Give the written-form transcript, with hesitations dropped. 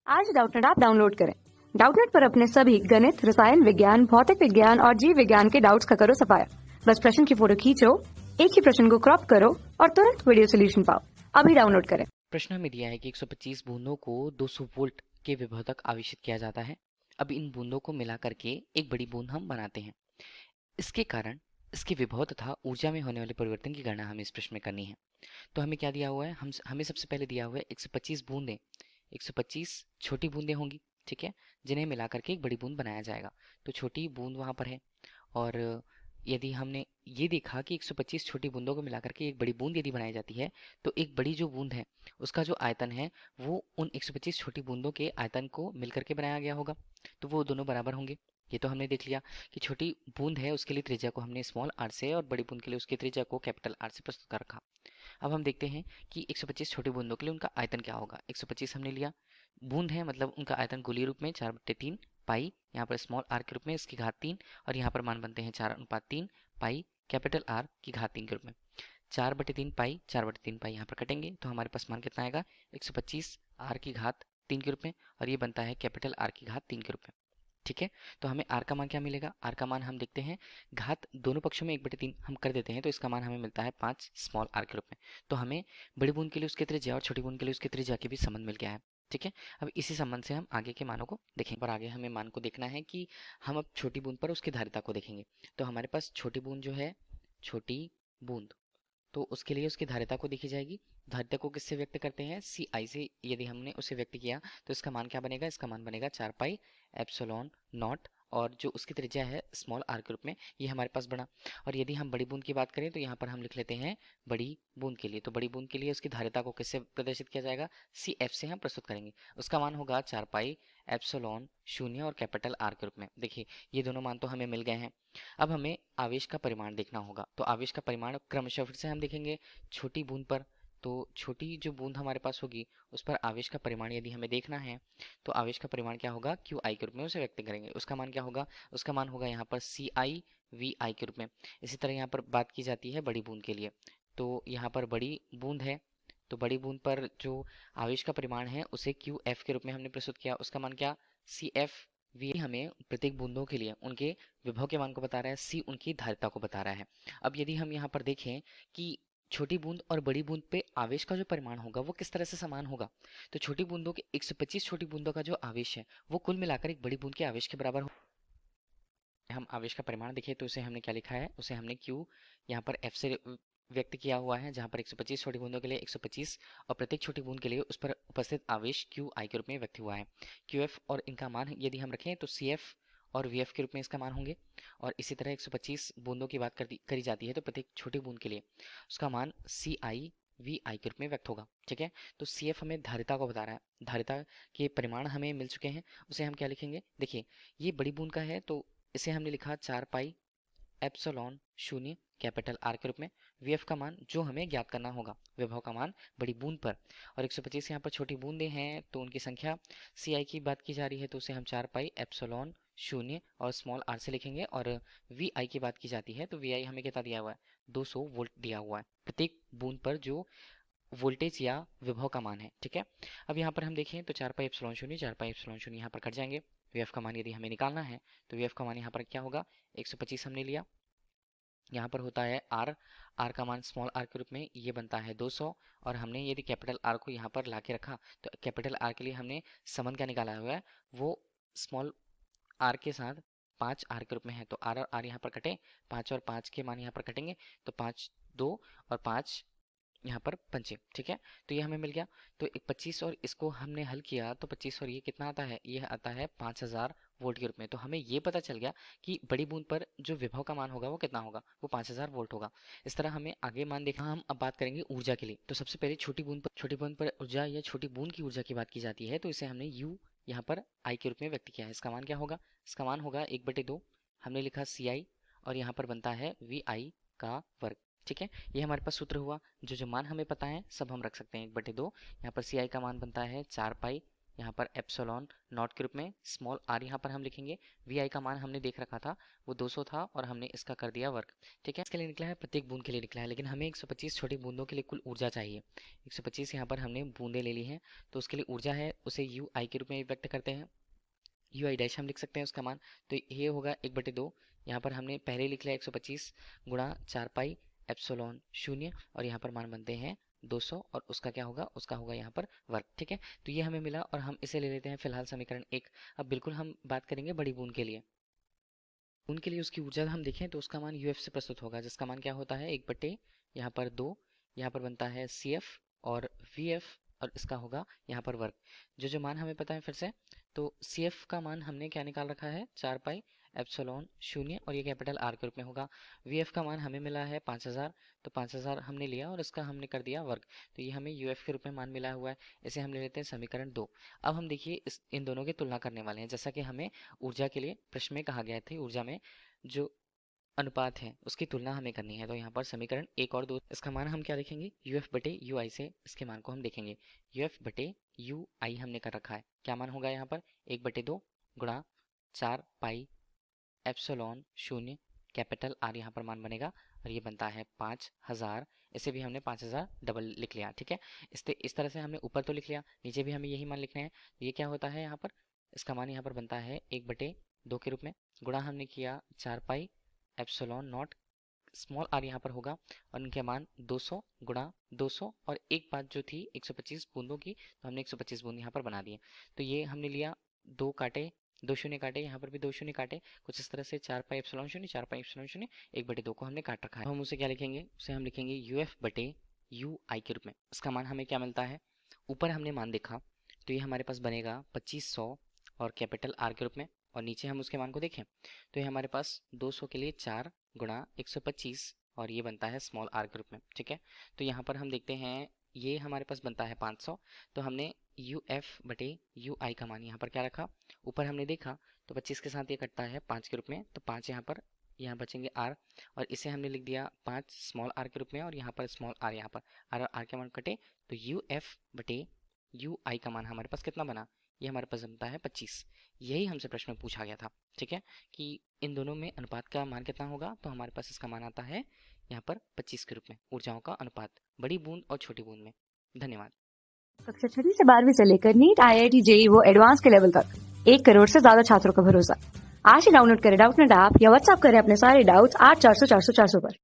आज Doubtnut app download करें। Doubtnut पर अपने सभी गणित, रसायन विज्ञान, भौतिक विज्ञान और जीव विज्ञान के डाउट्स का करो सफाया। बस प्रश्न की फोटो खींचो, एक ही प्रश्न को क्रॉप करो और तुरंत वीडियो सोल्यूशन पाओ। अभी डाउनलोड करें। प्रश्न में दिया है कि 125 बूंदों को 200 वोल्ट के विभव तक आवेशित किया जाता है। अब इन बूंदों को मिला करके एक बड़ी बूंद हम बनाते हैं। इसके कारण इसके विभव तथा ऊर्जा में होने वाले परिवर्तन की गणना हमें इस प्रश्न में करनी है। तो हमें क्या दिया हुआ है, हमें सबसे पहले दिया हुआ है 125 बूंदें। 125 छोटी बूंदें होंगी, ठीक है, जिन्हें मिला करके एक बड़ी बूंद बनाया जाएगा। तो छोटी बूंद वहां पर है, और यदि हमने ये देखा कि 125 छोटी बूंदों को मिलाकर के एक बड़ी बूंद यदि बनाई जाती है, तो एक बड़ी जो बूंद है उसका जो आयतन है वो उन 125 छोटी बूंदों के आयतन को मिलकर के बनाया गया होगा। तो वो दोनों बराबर होंगे। ये तो हमने देख लिया कि छोटी बूंद है उसके लिए त्रिज्या को हमने स्मॉल आर से और बड़ी बूंद के लिए उसकी त्रिज्या को कैपिटल आर से प्रस्तुत कर रखा। अब हम देखते हैं कि 125 छोटी बूंदों के लिए उनका आयतन क्या होगा। 125 हमने लिया, बूंद है मतलब उनका आयतन गोलीय रूप में 4/3 पाई, यहाँ पर स्मॉल आर के रूप में इसकी घात 3, और यहाँ पर मान बनते हैं 4/3 पाई कैपिटल आर की घात 3 के रूप में। 4/3 पाई 4/3 पाई यहाँ पर कटेंगे तो हमारे पास मान कितना आएगा, 125 आर की घात 3 के रूप में, और ये बनता है कैपिटल आर की घात 3 के रूप में। ठीक है, तो हमें आर का मान क्या मिलेगा। आर का मान हम देखते हैं, घात दोनों पक्षों में 1/3 हम कर देते हैं, तो इसका मान हमें मिलता है 5 स्मॉल आर के रूप में। तो हमें बड़ी बूंद के लिए उसके त्रिज्या और छोटी बूंद के लिए उसके त्रिज्या के भी संबंध मिल गया है। ठीक है, अब इसी संबंध से हम आगे के मानों को देखेंगे। पर आगे हमें मान को देखना है कि हम अब छोटी बूंद पर उसकी धारिता को देखेंगे। तो हमारे पास छोटी बूंद जो है, छोटी बूंद, तो उसके लिए उसकी धारिता को देखी जाएगी। धारिता को किससे व्यक्त करते हैं, सी आई से। यदि हमने उसे व्यक्त किया तो इसका मान क्या बनेगा, इसका मान बनेगा 4 पाई एप्सिलॉन नॉट, और जो उसकी त्रिज्या है स्मॉल आर के रूप में, ये हमारे पास बना। और यदि हम बड़ी बूंद की बात करें तो यहाँ पर हम लिख लेते हैं बड़ी बूंद के लिए। तो बड़ी बूंद के लिए उसकी धारिता को किससे प्रदर्शित किया जाएगा, सी एफ से हम प्रस्तुत करेंगे। उसका मान होगा 4 पाई एप्सिलॉन शून्य और कैपिटल आर के रूप में। देखिए ये दोनों मान तो हमें मिल गए हैं। अब हमें आवेश का परिमाण देखना होगा। तो आवेश का परिमाण क्रमशः फिर से हम देखेंगे छोटी बूंद पर। तो छोटी जो बूंद हमारे पास होगी उस पर आवेश का परिमाण यदि हमें देखना है, तो आवेश का परिमाण क्या होगा, क्यू आई के रूप में उसे व्यक्त करेंगे। उसका मान क्या होगा, उसका मान होगा यहाँ पर सी आई वी आई के रूप में। इसी तरह यहाँ पर बात की जाती है बड़ी बूंद के लिए। तो यहाँ पर बड़ी बूंद है, तो बड़ी बूंद पर जो आवेश का परिमाण है उसे क्यू एफ के रूप में हमने प्रस्तुत किया। उसका मान क्या, सी एफ वी। हमें प्रत्येक बूंदों के लिए उनके विभव के मान को बता रहा है, सी उनकी धारिता को बता रहा है। अब यदि हम यहाँ पर देखें कि छोटी बूंद और बड़ी बूंद पे आवेश का जो परिमाण होगा वो किस तरह से समान होगा, तो छोटी बूंदों के 125 छोटी बूंदों का जो आवेश है वो कुल मिलाकर एक बड़ी बूंद के आवेश के बराबर हो। हम आवेश का परिमाण देखें तो उसे हमने क्या लिखा है, उसे हमने क्यू यहाँ पर एफ से व्यक्त किया हुआ है, जहाँ पर 125 छोटी बूंदों के लिए 125 और प्रत्येक छोटी बूंद के लिए उस पर उपस्थित आवेश क्यू आई के रूप में व्यक्त हुआ है। क्यू एफ और इनका मान यदि हम रखें तो सी एफ और वी एफ के रूप में इसका मान होंगे। और इसी तरह 125 बूंदों की बात करी जाती है तो प्रत्येक छोटी बूंद के लिए उसका मान सी आई वी आई के रूप में व्यक्त होगा। ठीक है, तो सी एफ हमें धारिता को बता रहा है, धारिता के परिमाण हमें मिल चुके हैं। उसे हम क्या लिखेंगे, देखिए ये बड़ी बूंद का है तो इसे हमने लिखा 4 पाई एप्सिलॉन शून्य कैपिटल आर के रूप में। वीएफ का मान जो हमें ज्ञात करना होगा, विभव का मान बड़ी बूंद पर, और 125 यहाँ पर छोटी बूंदें हैं तो उनकी संख्या सी आई की बात की जा रही है तो उसे हम 4 पाई एप्सिलॉन शून्य और स्मॉल आर से लिखेंगे। और वी आई की बात की जाती है तो वी आई हमें कितना दिया हुआ है, 200 वोल्ट दिया हुआ है प्रत्येक बूंद पर जो वोल्टेज या विभव का मान है। ठीक है, अब यहाँ पर हम देखें तो 4 पाई एप्सिलॉन शून्य 4 पाई एप्सिलॉन शून्य यहाँ पर कट जाएंगे। वीएफ का मान यदि हमें निकालना है तो वीएफ का मान यहाँ पर क्या होगा, 125 हमने लिया, यहाँ पर होता है आर, आर का मान स्मॉल आर के रूप में ये बनता है 200, और हमने यदि कैपिटल आर को यहाँ पर ला के रखा तो कैपिटल आर के लिए हमने संबंध क्या निकाला हुआ है, वो स्मॉल आर के साथ 5 आर के रूप में है। तो आर और आर यहाँ पर कटे, 5 और 5 के मान यहाँ पर कटेंगे तो 5 2 और 5 यहाँ पर पंचे। ठीक है, तो ये हमें मिल गया। तो एक 25 और इसको हमने हल किया तो 25 और ये कितना आता है, ये आता है 5000 वोल्ट के रूप में। तो हमें ये पता चल गया कि बड़ी बूंद पर जो विभव का मान होगा वो कितना होगा, वो 5000 वोल्ट होगा। इस तरह हमें आगे मान देखना। हम अब बात करेंगे ऊर्जा के लिए। तो सबसे पहले छोटी बूंद पर ऊर्जा या छोटी बूंद की ऊर्जा की बात की जाती है तो इसे हमने यू यहाँ पर आई के रूप में व्यक्त किया है। इसका मान क्या होगा, इसका मान होगा 1/2, हमने लिखा सी आई, और यहाँ पर बनता है वी आई का वर्ग। ठीक है, ये हमारे पास सूत्र हुआ। जो जो मान हमें पता है सब हम रख सकते हैं 1/2। यहाँ पर सी आई का मान बनता है 4 पाई यहाँ पर एप्सिलॉन नॉट के रूप में, स्मॉल आर यहाँ पर हम लिखेंगे। वी आई का मान हमने देख रखा था वो 200 था और हमने इसका कर दिया वर्ग। ठीक है, इसके लिए निकला है, प्रत्येक बूंद के लिए निकला है, लेकिन हमें 125 छोटी बूंदों के लिए कुल ऊर्जा चाहिए। 125 यहाँ पर हमने बूंदें ले ली हैं, तो उसके लिए ऊर्जा है उसे यू आई के रूप में व्यक्त करते हैं। यू आई डैश हम लिख सकते हैं उसका मान, तो ये होगा 1/2। यहाँ पर हमने पहले लिख लिया 125 गुणा 4 पाई एप्सिलॉन 0 और यहाँ पर मान बनते हैं 200 और उसका क्या होगा, उसका होगा यहाँ पर वर्ग। ठीक है, तो ये हमें मिला और हम इसे ले लेते हैं फिलहाल समीकरण 1। अब बिल्कुल हम बात करेंगे बड़ी बूंद के लिए। बूंद के लिए उसकी ऊर्जा हम देखें तो उसका मान यूएफ से प्रस्तुत होगा, जिसका मान क्या होता है 1/2 यहाँ पर 2, यहाँ पर बनता है सी एफ और वी एफ और इसका होगा यहाँ पर वर्ग। जो मान हमें पता है फिर से, तो सी एफ का मान हमने क्या निकाल रखा है 4 पाई एप्सिलॉन 0 और ये कैपिटल आर के रूप में होगा। वी एफ का मान हमें मिला है 5000, तो 5000 हमने लिया और इसका हमने कर दिया वर्ग, तो ये हमें यूएफ के रूप में मान मिला हुआ है। इसे हम ले लेते हैं समीकरण 2। अब हम देखिए इन दोनों की तुलना करने वाले हैं, जैसा कि हमें ऊर्जा के लिए प्रश्न में कहा गया था, ऊर्जा में जो अनुपात है उसकी तुलना हमें करनी है। तो यहाँ पर समीकरण 1 और 2, इसका मान हम क्या देखेंगे, यूएफ बटे यू आई से इसके मान को हम देखेंगे। यूएफ बटे यू आई हमने कर रखा है, क्या मान होगा यहाँ पर 1/2 गुणा 4 पाई एप्सिलॉन 0 कैपिटल आर यहाँ पर मान बनेगा और ये बनता है 5000। इसे भी हमने 5000 डबल लिख लिया। ठीक है, इस तरह से हमने ऊपर तो लिख लिया, नीचे भी हमें यही मान लिखने हैं। ये क्या होता है यहाँ पर, इसका मान यहाँ पर बनता है 1/2 के रूप में, गुणा हमने किया 4 pi epsilon naught, small r यहाँ पर होगा और इनके मान 200 गुणा 200 और एक बात जो थी 125 बूंदों की, तो हमने 125 बूंद यहाँ पर बना दिए। तो ये हमने लिया, 2 काटे, 2 शून्य काटे, यहाँ पर भी 2 शून्य काटे, कुछ इस तरह से 4 पाई एप्सिलॉन 0 4 पाई एप्सिलॉन 0 1/2 को हमने काट रखा है। हम उसे क्या लिखेंगे, उसे हम लिखेंगे यू एफ बटे यू आई के रूप में। इसका मान हमें क्या मिलता है, ऊपर हमने मान देखा तो ये हमारे पास बनेगा 2500 और कैपिटल आर के रूप में, और नीचे हम उसके मान को देखें तो ये हमारे पास 200 के लिए 4 गुणा 125 और ये बनता है स्मॉल आर के रूप में। ठीक है, तो यहाँ पर हम देखते हैं ये हमारे पास बनता है 500, तो हमने यू एफ बटे यू आई का मान यहाँ पर क्या रखा, ऊपर हमने देखा तो 25 के साथ ये कटता है 5 के रूप में, तो 5 यहाँ पर, यहाँ बचेंगे आर और इसे हमने लिख दिया 5 स्मॉल आर के रूप में और यहाँ पर स्मॉल आर, यहाँ पर आर और आर के मान कटे, तो यू एफ बटे यू आई का मान हमारे पास कितना बना, ये हमारे पास बनता है 25। यही हमसे प्रश्न में पूछा गया था। ठीक है, कि इन दोनों में अनुपात का मान कितना होगा, तो हमारे पास इसका मान आता है यहाँ पर 25 के रूप में, ऊर्जाओं का अनुपात बड़ी बूंद और छोटी बूंद में। धन्यवाद। कक्षा 6 से 12वीं से लेकर नीट, IIT, JEE वो एडवांस के लेवल तक 1 करोड़ से ज्यादा छात्रों का भरोसा। आज ही डाउनलोड करें डाउटनेट ऐप या व्हाट्सएप करें अपने सारे डाउट्स 8400 400 400 पर।